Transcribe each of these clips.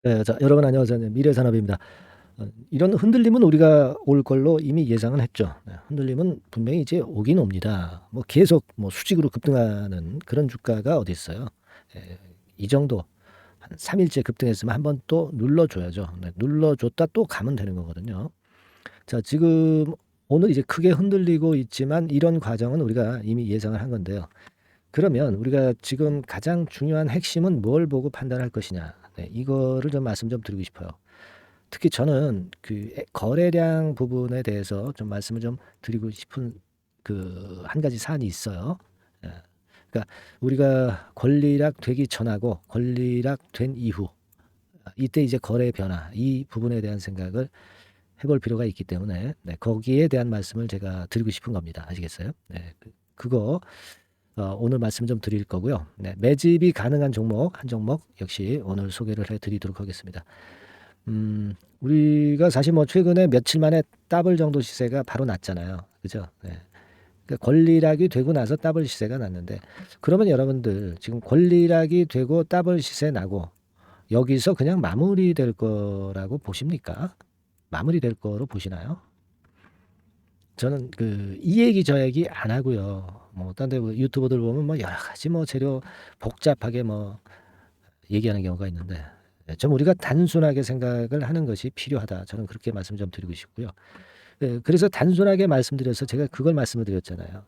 네, 자, 여러분 안녕하세요. 네, 미래산업입니다. 이런 흔들림은 우리가 올 걸로 이미 예상은 했죠. 네, 흔들림은 분명히 이제 오긴 옵니다. 뭐 계속 뭐 수직으로 급등하는 그런 주가가 어디 있어요? 예, 이 정도 한 3일째 급등했으면 한번 또 눌러줘야죠. 네, 눌러줬다 또 가면 되는 거거든요. 자, 지금 오늘 이제 크게 흔들리고 있지만 이런 과정은 우리가 이미 예상을 한 건데요. 그러면 우리가 지금 가장 중요한 핵심은 뭘 보고 판단할 것이냐. 네, 이거를 좀 말씀 좀 드리고 싶어요. 특히 저는 그 거래량 부분에 대해서 좀 말씀을 좀 드리고 싶은 그 한 가지 사안이 있어요. 예. 그러니까 우리가 권리락 되기 전하고 권리락 된 이후 이때 이제 거래 변화 이 부분에 대한 생각을 해볼 필요가 있기 때문에 네, 거기에 대한 말씀을 제가 드리고 싶은 겁니다. 아시겠어요? 네, 그거 오늘 말씀 좀 드릴 거고요. 네, 매집이 가능한 종목 한 종목 역시 오늘 소개를 해드리도록 하겠습니다. 우리가 사실 뭐 최근에 며칠 만에 더블 정도 시세가 바로 났잖아요. 그죠? 네. 그러니까 권리락이 되고 나서 더블 시세가 났는데 그러면 여러분들 지금 권리락이 되고 더블 시세 나고 여기서 그냥 마무리될 거라고 보십니까? 마무리될 거로 보시나요? 저는 그 이 얘기 저 얘기 안 하고요. 뭐 딴데 유튜버들 보면 뭐 여러 가지 뭐 재료 복잡하게 뭐 얘기하는 경우가 있는데 좀 우리가 단순하게 생각을 하는 것이 필요하다. 저는 그렇게 말씀 좀 드리고 싶고요. 그래서 단순하게 말씀드려서 제가 그걸 말씀을 드렸잖아요.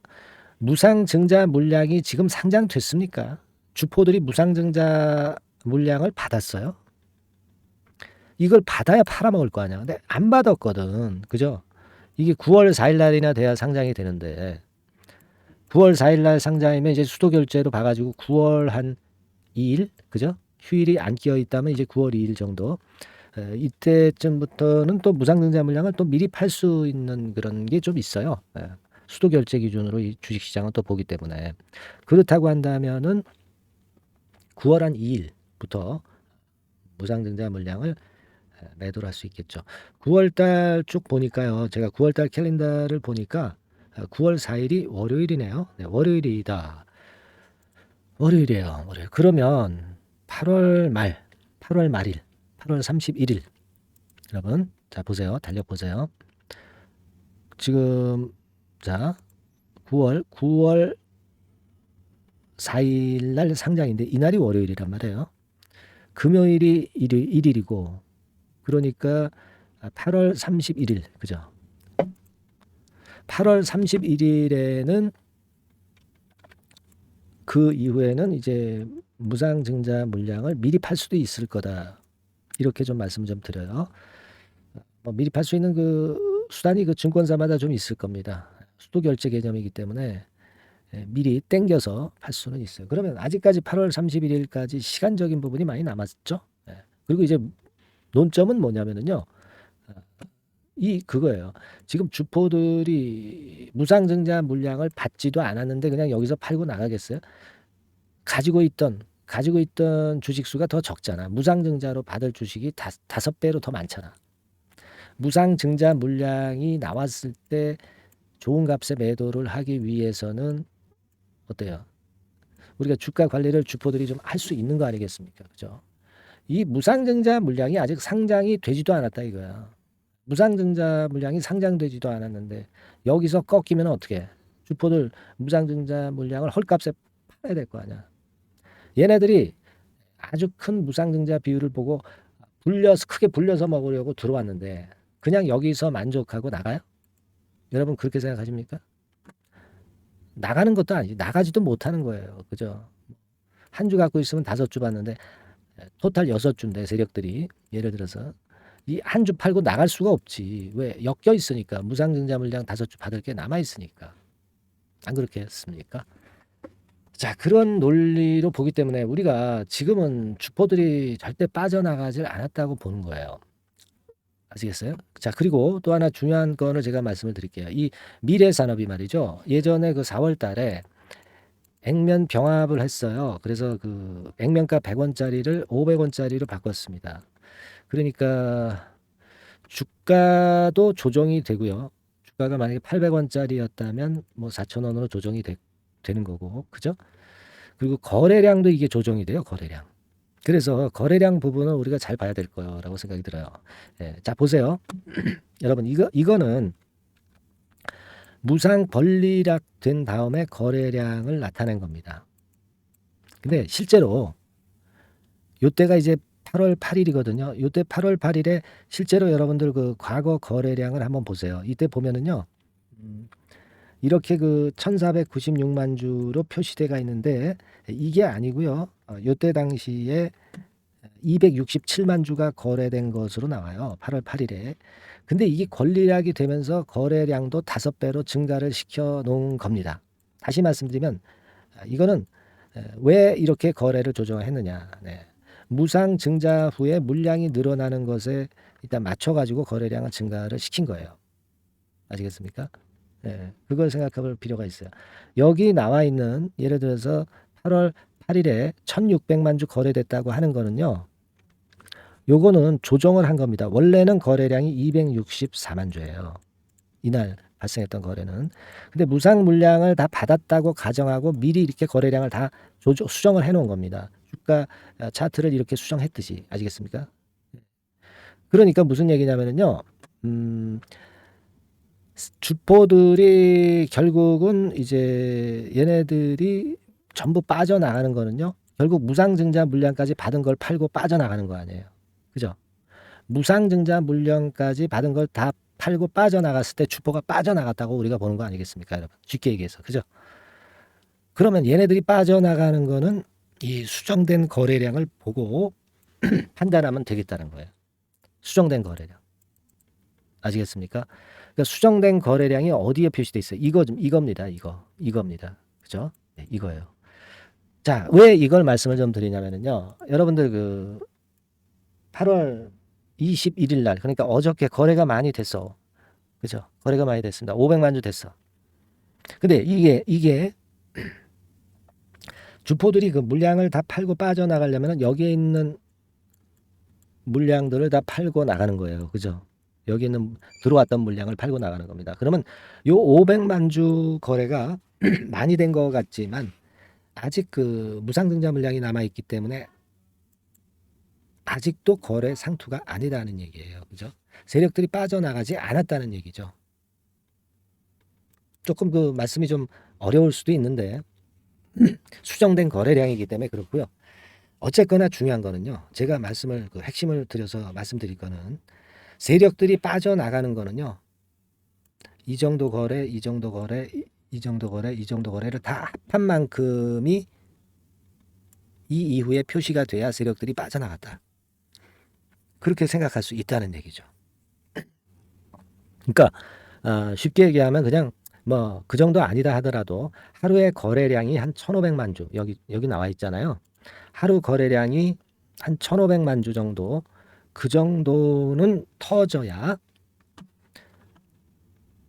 무상증자 물량이 지금 상장됐습니까? 주포들이 무상증자 물량을 받았어요. 이걸 받아야 팔아먹을 거 아니야. 근데 안 받았거든. 그죠? 이게 9월 4일 날이나 돼야 상장이 되는데 9월 4일 날 상장이면 이제 수도 결제로 봐가지고 9월 한 2일 그죠? 휴일이 안 끼어 있다면 이제 9월 2일 정도 이때쯤부터는 또 무상증자 물량을 또 미리 팔 수 있는 그런 게 좀 있어요. 수도 결제 기준으로 이 주식시장은 또 보기 때문에 그렇다고 한다면은 9월 한 2일부터 무상증자 물량을 매도를 할 수 있겠죠. 9월 달 쭉 보니까요. 제가 9월 달 캘린더를 보니까 9월 4일이 월요일이네요. 네, 월요일이다. 월요일이에요. 월요일. 그러면 8월 말, 8월 말일, 8월 31일. 여러분, 자 보세요. 달력 보세요. 지금 자 9월 4일 날 상장인데 이날이 월요일이란 말이에요. 금요일이 1일이고 그러니까 8월 31일 그죠? 8월 31일에는 그 이후에는 이제 무상증자 물량을 미리 팔 수도 있을 거다. 이렇게 좀 말씀 좀 드려요. 뭐 미리 팔 수 있는 그 수단이 그 증권사마다 좀 있을 겁니다. 수도 결제 개념이기 때문에 미리 땡겨서 팔 수는 있어요. 그러면 아직까지 8월 31일까지 시간적인 부분이 많이 남았죠. 그리고 이제 논점은 뭐냐면은요. 이 그거예요. 지금 주포들이 무상증자 물량을 받지도 않았는데 그냥 여기서 팔고 나가겠어요? 가지고 있던 주식 수가 더 적잖아. 무상증자로 받을 주식이 다섯 배로 더 많잖아. 무상증자 물량이 나왔을 때 좋은 값에 매도를 하기 위해서는 어때요? 우리가 주가 관리를 주포들이 좀 할 수 있는 거 아니겠습니까? 그죠? 이 무상증자 물량이 아직 상장이 되지도 않았다 이거야. 무상증자 물량이 상장되지도 않았는데 여기서 꺾이면 어떻게? 주포들 무상증자 물량을 헐값에 팔아야 될 거 아니야. 얘네들이 아주 큰 무상증자 비율을 보고 크게 불려서 먹으려고 들어왔는데 그냥 여기서 만족하고 나가요? 여러분 그렇게 생각하십니까? 나가는 것도 아니지. 나가지도 못하는 거예요. 그죠? 한 주 갖고 있으면 5주 받는데 토탈 6주인데 세력들이 예를 들어서 이 한 주 팔고 나갈 수가 없지. 왜? 엮여 있으니까. 무상증자 물량 5주 받을 게 남아 있으니까. 안 그렇겠습니까? 자, 그런 논리로 보기 때문에 우리가 지금은 주포들이 절대 빠져나가질 않았다고 보는 거예요. 아시겠어요? 자, 그리고 또 하나 중요한 거를 제가 말씀을 드릴게요. 이 미래산업이 말이죠. 예전에 그 4월 달에 액면 병합을 했어요. 그래서 그 액면가 100원짜리를 500원짜리로 바꿨습니다. 그러니까 주가도 조정이 되고요. 주가가 만약에 800원짜리였다면 뭐 4,000원으로 조정이 되는 거고. 그죠? 그리고 거래량도 이게 조정이 돼요. 거래량. 그래서 거래량 부분은 우리가 잘 봐야 될 거라고 생각이 들어요. 예, 자 보세요. 여러분 이거는 무상 번리락 된 다음에 거래량을 나타낸 겁니다. 근데 실제로 요때가 이제 8월 8일이거든요. 요때 8월 8일에 실제로 여러분들 그 과거 거래량을 한번 보세요. 이때 보면은요. 이렇게 그 1496만 주로 표시돼가 있는데 이게 아니고요. 요때 당시에 267만 주가 거래된 것으로 나와요. 8월 8일에. 근데 이게 권리락이 되면서 거래량도 5배로 증가를 시켜 놓은 겁니다. 다시 말씀드리면 이거는 왜 이렇게 거래를 조정했느냐. 네. 무상 증자 후에 물량이 늘어나는 것에 일단 맞춰가지고 거래량을 증가를 시킨 거예요. 아시겠습니까? 네. 그걸 생각해 볼 필요가 있어요. 여기 나와 있는 예를 들어서 8월 8일에 1600만 주 거래됐다고 하는 거는요. 요거는 조정을 한 겁니다. 원래는 거래량이 264만 주예요. 이날 발생했던 거래는. 근데 무상 물량을 다 받았다고 가정하고 미리 이렇게 거래량을 다 수정을 해 놓은 겁니다. 주가 차트를 이렇게 수정했듯이. 아시겠습니까? 그러니까 무슨 얘기냐면요. 주포들이 결국은 이제 얘네들이 전부 빠져나가는 거는요. 결국 무상증자 물량까지 받은 걸 팔고 빠져나가는 거 아니에요. 그죠? 무상증자 물량까지 받은 걸 다 팔고 빠져나갔을 때 주포가 빠져나갔다고 우리가 보는 거 아니겠습니까, 여러분? 쉽게 얘기해서. 그죠? 그러면 얘네들이 빠져나가는 거는 이 수정된 거래량을 보고 판단하면 되겠다는 거예요. 수정된 거래량. 아시겠습니까? 그러니까 수정된 거래량이 어디에 표시돼 있어요? 이겁니다. 이겁니다. 그죠? 네, 이거예요. 자, 왜 이걸 말씀을 좀 드리냐면요. 여러분들 그 8월 21일 날, 그러니까 어저께 거래가 많이 됐어. 그죠? 거래가 많이 됐습니다. 500만 주 됐어. 근데 이게 주포들이 그 물량을 다 팔고 빠져나가려면 여기에 있는 물량들을 다 팔고 나가는 거예요. 그죠? 여기 있는 들어왔던 물량을 팔고 나가는 겁니다. 그러면 요 500만 주 거래가 많이 된 것 같지만 아직 그 무상증자 물량이 남아 있기 때문에 아직도 거래 상투가 아니라는 얘기예요. 그죠? 세력들이 빠져나가지 않았다는 얘기죠. 조금 그 말씀이 좀 어려울 수도 있는데 수정된 거래량이기 때문에 그렇고요. 어쨌거나 중요한 거는요. 제가 말씀을 그 핵심을 드려서 말씀드릴 거는 세력들이 빠져나가는 거는요. 이 정도 거래, 이 정도 거래, 이 정도 거래, 이 정도 거래를 다 합한 만큼이 이 이후에 표시가 돼야 세력들이 빠져나갔다. 그렇게 생각할 수 있다는 얘기죠. 그러니까 쉽게 얘기하면 그냥 뭐 그 정도 아니다 하더라도 하루에 거래량이 한 1,500만 주 여기 나와 있잖아요. 하루 거래량이 한 1,500만 주 정도 그 정도는 터져야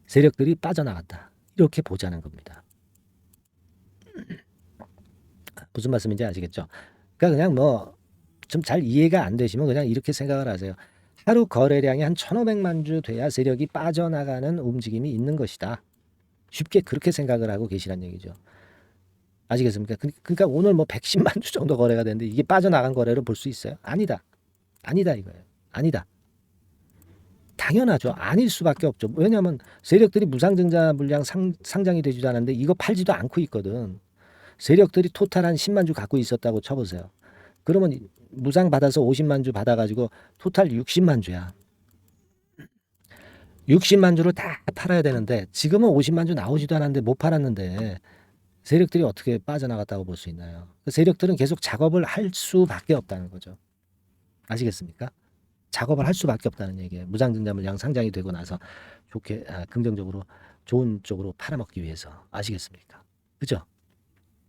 세력들이 빠져나갔다. 이렇게 보자는 겁니다. 무슨 말씀인지 아시겠죠? 그러니까 그냥 뭐 좀 잘 이해가 안 되시면 그냥 이렇게 생각을 하세요. 하루 거래량이 한 1,500만 주 돼야 세력이 빠져나가는 움직임이 있는 것이다. 쉽게 그렇게 생각을 하고 계시란 얘기죠. 아시겠습니까? 그러니까 오늘 뭐 110만 주 정도 거래가 되는데 이게 빠져나간 거래를 볼 수 있어요? 아니다. 아니다 이거예요. 아니다. 당연하죠. 아닐 수밖에 없죠. 왜냐하면 세력들이 무상증자 물량 상장이 되지도 않았는데 이거 팔지도 않고 있거든. 세력들이 토탈 한 10만 주 갖고 있었다고 쳐보세요. 그러면 무상 받아서 50만 주 받아가지고 토탈 60만 주야. 60만 주를 다 팔아야 되는데 지금은 50만 주 나오지도 않았는데 못 팔았는데 세력들이 어떻게 빠져나갔다고 볼 수 있나요? 세력들은 계속 작업을 할 수밖에 없다는 거죠. 아시겠습니까? 작업을 할 수밖에 없다는 얘기예요. 무상증자 물량 상장이 되고 나서 좋게 긍정적으로 좋은 쪽으로 팔아먹기 위해서. 아시겠습니까? 그죠?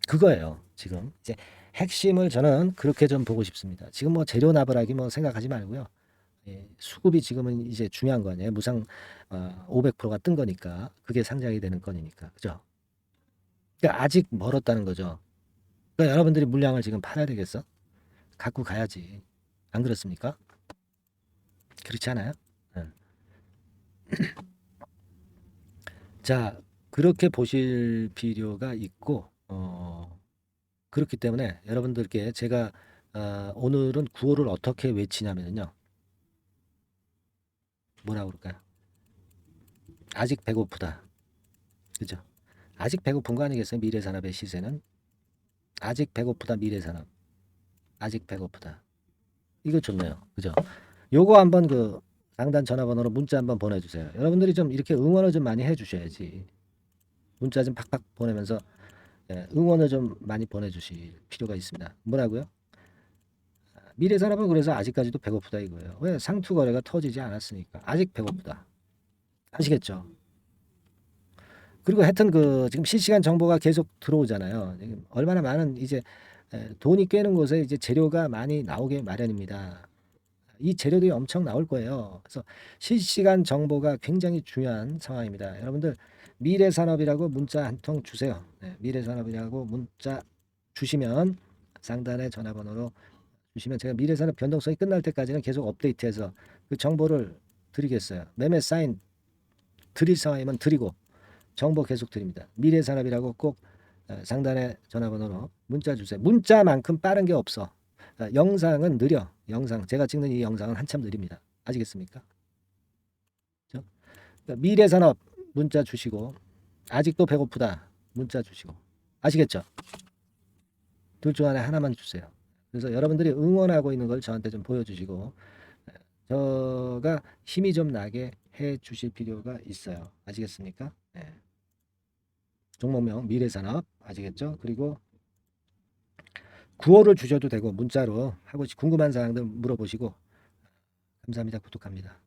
그거예요. 지금 이제 핵심을 저는 그렇게 좀 보고 싶습니다. 지금 뭐 재료 나발하기 뭐 생각하지 말고요. 예, 수급이 지금은 이제 중요한 거 아니에요. 무상 500%가 뜬 거니까 그게 상장이 되는 건이니까. 그죠? 그러니까 아직 멀었다는 거죠. 그러니까 여러분들이 물량을 지금 팔아야 되겠어? 갖고 가야지. 안 그렇습니까? 그렇지 않아요? 예. 자, 그렇게 보실 필요가 있고, 그렇기 때문에 여러분들께 제가 오늘은 구호를 어떻게 외치냐면요. 뭐라고 그럴까요? 아직 배고프다. 그죠? 아직 배고픈 거 아니겠어요? 미래산업의 시세는. 아직 배고프다 미래산업. 아직 배고프다. 이거 좋네요. 그죠? 요거 한번 그 상단 전화번호로 문자 한번 보내주세요. 여러분들이 좀 이렇게 응원을 좀 많이 해주셔야지. 문자 좀 팍팍 보내면서 응원을 좀 많이 보내주실 필요가 있습니다. 뭐라고요? 미래산업은 그래서 아직까지도 배고프다 이거예요. 왜? 상투 거래가 터지지 않았으니까. 아직 배고프다. 아시겠죠? 그리고 하여튼 그 지금 실시간 정보가 계속 들어오잖아요. 지금 얼마나 많은 이제 돈이 꿰는 곳에 이제 재료가 많이 나오게 마련입니다. 이 재료들이 엄청 나올 거예요. 그래서 실시간 정보가 굉장히 중요한 상황입니다. 여러분들 미래산업이라고 문자 한 통 주세요. 네, 미래산업이라고 문자 주시면 상단의 전화번호로 주시면 제가 미래산업 변동성이 끝날 때까지는 계속 업데이트해서 그 정보를 드리겠어요. 매매 사인 드릴 상황이면 드리고 정보 계속 드립니다. 미래산업이라고 꼭 상단의 전화번호로 문자 주세요. 문자만큼 빠른 게 없어. 영상은 느려. 영상 제가 찍는 이 영상은 한참 느립니다. 아시겠습니까? 그렇죠? 미래산업 문자 주시고 아직도 배고프다 문자 주시고 아시겠죠? 둘 중 안에 하나만 주세요. 그래서 여러분들이 응원하고 있는 걸 저한테 좀 보여주시고 저가 힘이 좀 나게 해 주실 필요가 있어요. 아시겠습니까? 네. 종목명 미래산업 아시겠죠? 그리고 구호를 주셔도 되고 문자로 하고 궁금한 사항들 물어보시고 감사합니다. 구독합니다.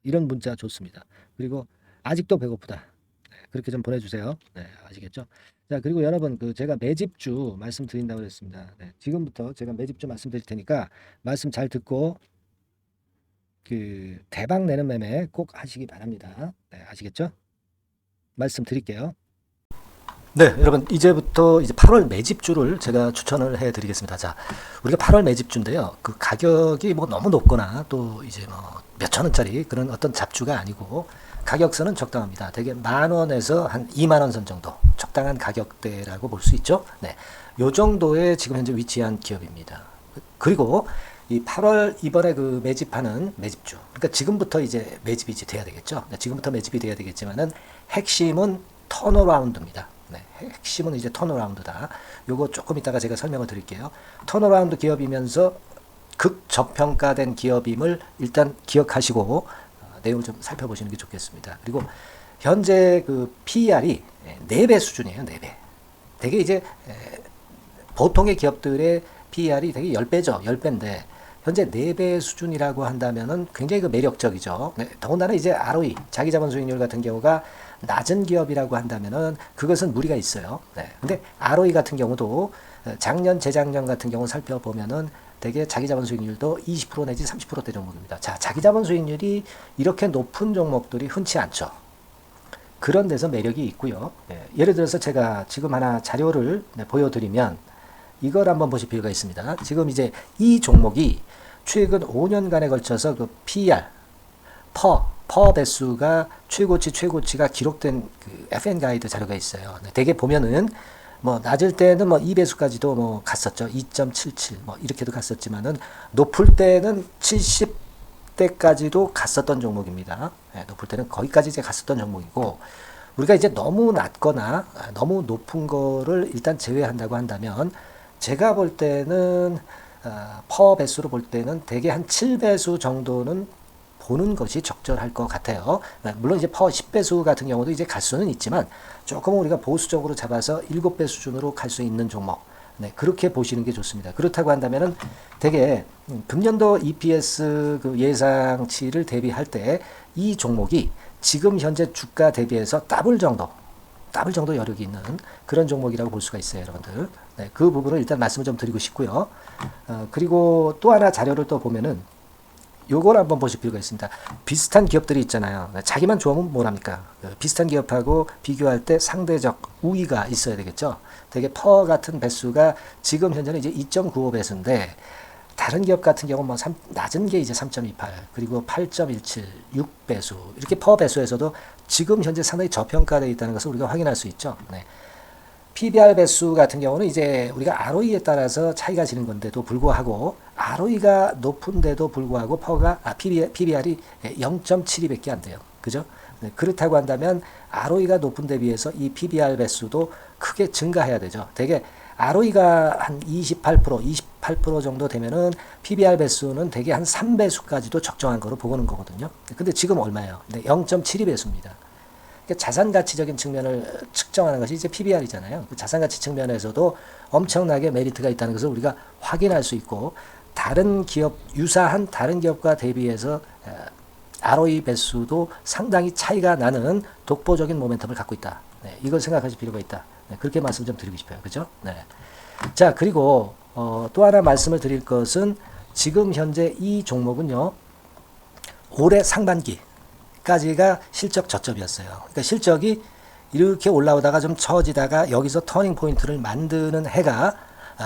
이런 문자 좋습니다. 그리고 아직도 배고프다. 네, 그렇게 좀 보내주세요. 네, 아시겠죠? 자, 그리고 여러분 그 제가 매집주 말씀드린다고 그랬습니다. 네, 지금부터 제가 매집주 말씀드릴 테니까 말씀 잘 듣고 그 대박 내는 매매 꼭 하시기 바랍니다. 네, 아시겠죠? 말씀드릴게요. 네, 여러분 이제부터 이제 8월 매집주를 제가 추천을 해드리겠습니다. 자, 우리가 8월 매집주인데요. 그 가격이 뭐 너무 높거나 또 이제 뭐 몇천 원짜리 그런 어떤 잡주가 아니고 가격선은 적당합니다. 대개 10,000원에서 한 20,000원 선 정도 적당한 가격대라고 볼 수 있죠. 네, 요 정도에 지금 현재 위치한 기업입니다. 그리고 이 8월 이번에 그 매집하는 매집주, 그러니까 지금부터 이제 매집이 이제 돼야 되겠죠. 네, 지금부터 매집이 돼야 되겠지만은 핵심은 턴어라운드입니다. 네, 핵심은 이제 턴어라운드다. 요거 조금 이따가 제가 설명을 드릴게요. 턴어라운드 기업이면서 극저평가된 기업임을 일단 기억하시고 내용을 좀 살펴보시는 게 좋겠습니다. 그리고 현재 그 PER이 4배 수준이에요. 4배. 되게 이제 보통의 기업들의 PER이 되게 10배죠. 10배인데 현재 4배 수준이라고 한다면은 굉장히 그 매력적이죠. 네, 더군다나 이제 ROE, 자기자본 수익률 같은 경우가 낮은 기업이라고 한다면은 그것은 무리가 있어요. 네. 근데 ROE 같은 경우도 작년, 재작년 같은 경우 살펴보면은 되게 자기자본 수익률도 20% 내지 30%대 종목입니다. 자, 자기자본 수익률이 이렇게 높은 종목들이 흔치 않죠. 그런 데서 매력이 있고요. 네. 예를 들어서 제가 지금 하나 자료를 보여드리면 이걸 한번 보실 필요가 있습니다. 지금 이제 이 종목이 최근 5년간에 걸쳐서 그 PER, 퍼 배수가 최고치가 기록된 그 FN 가이드 자료가 있어요. 대개 보면은 뭐 낮을 때는 뭐 2배수까지도 뭐 갔었죠. 2.77 뭐 이렇게도 갔었지만은 높을 때는 70대까지도 갔었던 종목입니다. 네, 높을 때는 거기까지 이제 갔었던 종목이고 우리가 이제 너무 낮거나 너무 높은 거를 일단 제외한다고 한다면 제가 볼 때는 퍼 배수로 볼 때는 대개 한 7배수 정도는 보는 것이 적절할 것 같아요. 물론 이제 퍼 10배수 같은 경우도 이제 갈 수는 있지만 조금 우리가 보수적으로 잡아서 7배 수준으로 갈 수 있는 종목. 네, 그렇게 보시는 게 좋습니다. 그렇다고 한다면은 되게 금년도 EPS 그 예상치를 대비할 때 이 종목이 지금 현재 주가 대비해서 더블 정도 여력이 있는 그런 종목이라고 볼 수가 있어요, 여러분들. 네, 그 부분을 일단 말씀을 좀 드리고 싶고요. 그리고 또 하나 자료를 또 보면은 요걸 한번 보실 필요가 있습니다. 비슷한 기업들이 있잖아요. 자기만 좋으면 뭐랍니까? 비슷한 기업하고 비교할 때 상대적 우위가 있어야 되겠죠. 되게 퍼 같은 배수가 지금 현재는 이제 2.95배수인데 다른 기업 같은 경우는 뭐 낮은 게 이제 3.28 그리고 8.17 6배수 이렇게 퍼 배수에서도 지금 현재 상당히 저평가되어 있다는 것을 우리가 확인할 수 있죠. 네. PBR 배수 같은 경우는 이제 우리가 ROE에 따라서 차이가 지는 건데도 불구하고 ROE가 높은데도 불구하고 PBR이 0.72밖에 안 돼요. 그죠? 네, 그렇다고 한다면 ROE가 높은 데 비해서 이 PBR 배수도 크게 증가해야 되죠. 대개 ROE가 한 28% 정도 되면은 PBR 배수는 대개 한 3배수까지도 적정한 거로 보고는 거거든요. 근데 지금 얼마예요? 0.72배수입니다. 자산 가치적인 측면을 측정하는 것이 이제 PBR이잖아요. 자산 가치 측면에서도 엄청나게 메리트가 있다는 것을 우리가 확인할 수 있고, 다른 기업, 유사한 다른 기업과 대비해서 ROE 배수도 상당히 차이가 나는 독보적인 모멘텀을 갖고 있다. 네, 이걸 생각하실 필요가 있다. 네, 그렇게 말씀 좀 드리고 싶어요. 그죠? 네. 자, 그리고 또 하나 말씀을 드릴 것은 지금 현재 이 종목은요, 올해 상반기까지가 실적 저점이었어요. 그러니까 실적이 이렇게 올라오다가 좀 처지다가 여기서 터닝 포인트를 만드는 해가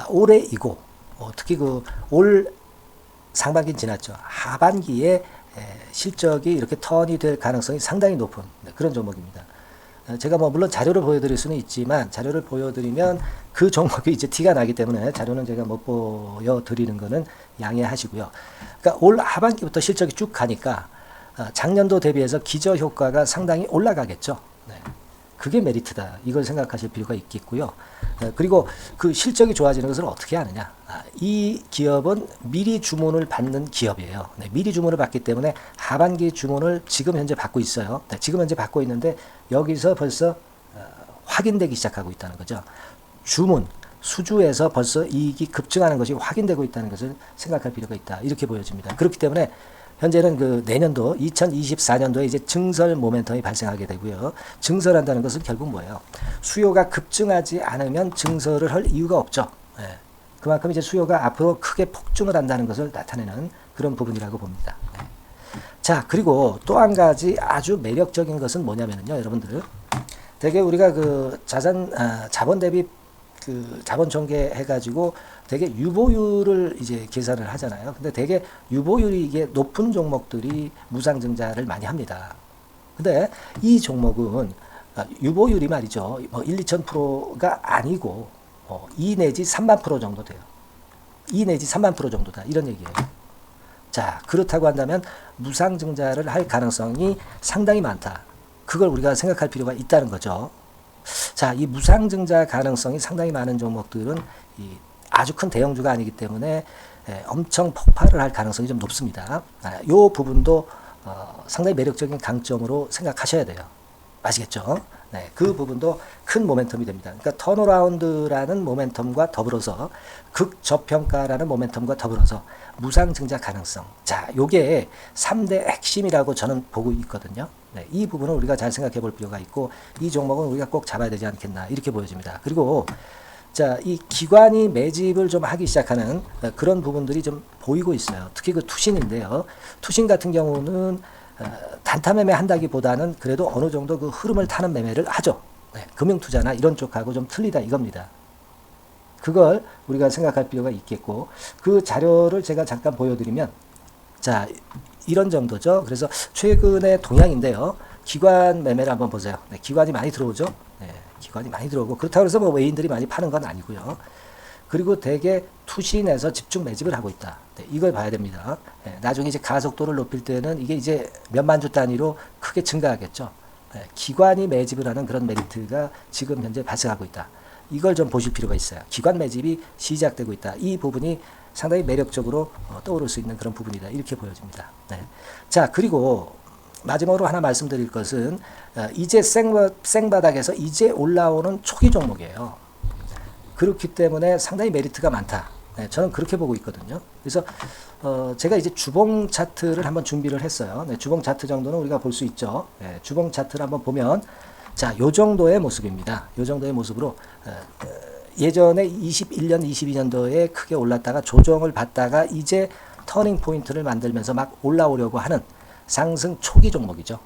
올해이고, 특히 그 올 상반기는 지났죠. 하반기에 실적이 이렇게 턴이 될 가능성이 상당히 높은 그런 종목입니다. 제가 뭐 물론 자료를 보여드릴 수는 있지만, 자료를 보여드리면 그 종목이 이제 티가 나기 때문에 자료는 제가 못 보여드리는 거는 양해하시고요. 그러니까 올 하반기부터 실적이 쭉 가니까 작년도 대비해서 기저 효과가 상당히 올라가겠죠. 네. 그게 메리트다. 이걸 생각하실 필요가 있겠고요. 그리고 그 실적이 좋아지는 것을 어떻게 아느냐. 이 기업은 미리 주문을 받는 기업이에요. 네, 미리 주문을 받기 때문에 하반기 주문을 지금 현재 받고 있어요. 네, 지금 현재 받고 있는데 여기서 벌써 확인되기 시작하고 있다는 거죠. 주문, 수주에서 벌써 이익이 급증하는 것이 확인되고 있다는 것을 생각할 필요가 있다. 이렇게 보여집니다. 그렇기 때문에 현재는 그 내년도 2024년도에 이제 증설 모멘텀이 발생하게 되고요. 증설한다는 것은 결국 뭐예요? 수요가 급증하지 않으면 증설을 할 이유가 없죠. 네. 그만큼 이제 수요가 앞으로 크게 폭증을 한다는 것을 나타내는 그런 부분이라고 봅니다. 네. 자, 그리고 또 한 가지 아주 매력적인 것은 뭐냐면요, 여러분들. 되게 우리가 그 자본 대비 그 자본 전개 해가지고 되게 유보율을 이제 계산을 하잖아요. 근데 되게 유보율이 이게 높은 종목들이 무상증자를 많이 합니다. 근데 이 종목은 유보율이 말이죠. 뭐 1, 2,000%가 아니고 2 내지 3만 프로 정도 돼요. 2 내지 3만 프로 정도다. 이런 얘기예요. 자, 그렇다고 한다면 무상증자를 할 가능성이 상당히 많다. 그걸 우리가 생각할 필요가 있다는 거죠. 자, 이 무상증자 가능성이 상당히 많은 종목들은 아주 큰 대형주가 아니기 때문에 엄청 폭발을 할 가능성이 좀 높습니다. 이 부분도 상당히 매력적인 강점으로 생각하셔야 돼요. 아시겠죠? 네, 그 부분도 큰 모멘텀이 됩니다. 그러니까 턴어라운드라는 모멘텀과 더불어서 극저평가라는 모멘텀과 더불어서 무상증자 가능성. 자, 요게 3대 핵심이라고 저는 보고 있거든요. 네, 이 부분을 우리가 잘 생각해 볼 필요가 있고, 이 종목은 우리가 꼭 잡아야 되지 않겠나 이렇게 보여집니다. 그리고 자, 이 기관이 매집을 좀 하기 시작하는 그런 부분들이 좀 보이고 있어요. 특히 그 투신인데요. 투신 같은 경우는 단타 매매 한다기보다는 그래도 어느 정도 그 흐름을 타는 매매를 하죠. 네, 금융투자나 이런 쪽하고 좀 틀리다 이겁니다. 그걸 우리가 생각할 필요가 있겠고, 그 자료를 제가 잠깐 보여드리면, 자, 이런 정도죠. 그래서 최근의 동향인데요. 기관 매매를 한번 보세요. 네, 기관이 많이 들어오죠. 네, 기관이 많이 들어오고, 그렇다고 해서 뭐 외인들이 많이 파는 건 아니고요. 그리고 대개 투신에서 집중 매집을 하고 있다. 네, 이걸 봐야 됩니다. 네, 나중에 이제 가속도를 높일 때는 이게 이제 몇만 주 단위로 크게 증가하겠죠. 네, 기관이 매집을 하는 그런 메리트가 지금 현재 발생하고 있다. 이걸 좀 보실 필요가 있어요. 기관 매집이 시작되고 있다. 이 부분이 상당히 매력적으로 떠오를 수 있는 그런 부분이다. 이렇게 보여집니다. 네. 자, 그리고 마지막으로 하나 말씀드릴 것은 이제 생바닥에서 이제 올라오는 초기 종목이에요. 그렇기 때문에 상당히 메리트가 많다. 네, 저는 그렇게 보고 있거든요. 그래서 제가 이제 주봉 차트를 한번 준비를 했어요. 네, 주봉 차트 정도는 우리가 볼 수 있죠. 네, 주봉 차트를 한번 보면, 자, 요 정도의 모습입니다. 요 정도의 모습으로 예전에 21년, 22년도에 크게 올랐다가 조정을 받다가 이제 터닝 포인트를 만들면서 막 올라오려고 하는 상승 초기 종목이죠.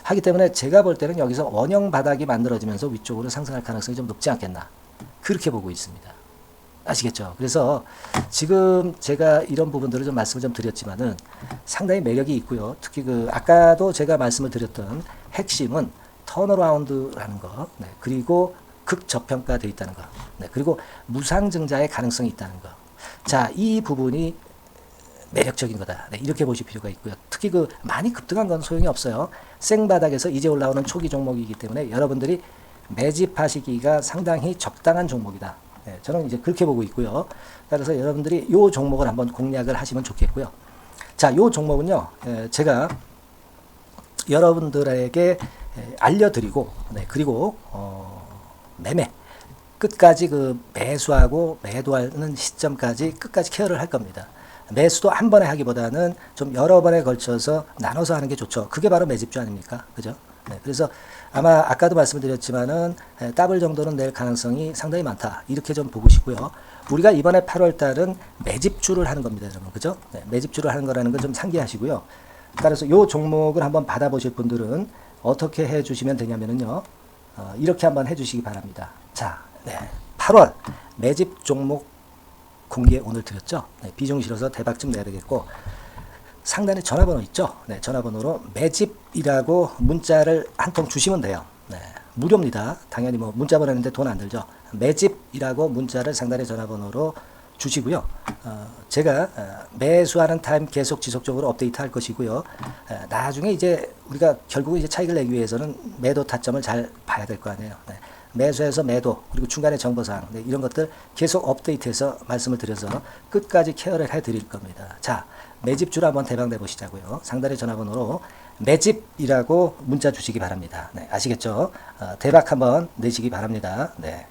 하기 때문에 제가 볼 때는 여기서 원형 바닥이 만들어지면서 위쪽으로 상승할 가능성이 좀 높지 않겠나. 그렇게 보고 있습니다. 아시겠죠? 그래서 지금 제가 이런 부분들을 좀 말씀을 좀 드렸지만은 상당히 매력이 있고요. 특히 그 아까도 제가 말씀을 드렸던 핵심은 턴어라운드라는 거. 네. 그리고 극저평가되어 있다는 거. 네, 그리고 무상증자의 가능성이 있다는 거. 자, 이 부분이 매력적인 거다. 네, 이렇게 보실 필요가 있고요. 특히 그 많이 급등한 건 소용이 없어요. 생바닥에서 이제 올라오는 초기 종목이기 때문에 여러분들이 매집하시기가 상당히 적당한 종목이다. 네, 저는 이제 그렇게 보고 있고요. 따라서 여러분들이 이 종목을 한번 공략을 하시면 좋겠고요. 자, 이 종목은요, 제가 여러분들에게 알려드리고, 네, 그리고 매매 끝까지 그 매수하고 매도하는 시점까지 끝까지 케어를 할 겁니다. 매수도 한 번에 하기보다는 좀 여러 번에 걸쳐서 나눠서 하는 게 좋죠. 그게 바로 매집주 아닙니까? 그죠? 네, 그래서 아마 아까도 말씀드렸지만은 더블 정도는 낼 가능성이 상당히 많다. 이렇게 좀 보고 싶고요. 우리가 이번에 8월 달은 매집주를 하는 겁니다, 여러분. 그죠? 네, 매집주를 하는 거라는 걸 좀 상기하시고요. 따라서 이 종목을 한번 받아보실 분들은 어떻게 해 주시면 되냐면요. 이렇게 한번 해 주시기 바랍니다. 자, 네, 8월 매집 종목 공개 오늘 드렸죠. 네, 비중 실어서 대박 좀 내야 되겠고, 상단에 전화번호 있죠. 네, 전화번호로 매집이라고 문자를 한 통 주시면 돼요. 네, 무료입니다. 당연히 뭐 문자 보내는데 돈 안 들죠. 매집이라고 문자를 상단에 전화번호로 주시고요. 제가 매수하는 타임 계속 지속적으로 업데이트 할 것이고요. 나중에 이제 우리가 결국 이제 차익을 내기 위해서는 매도 타점을 잘 봐야 될 거 아니에요. 네. 매수해서 매도, 그리고 중간에 정보사항, 네, 이런 것들 계속 업데이트해서 말씀을 드려서 끝까지 케어를 해드릴 겁니다. 자, 매집주로 한번 대박 내보시자고요. 상단의 전화번호로 매집이라고 문자 주시기 바랍니다. 네, 아시겠죠? 대박 한번 내시기 바랍니다. 네.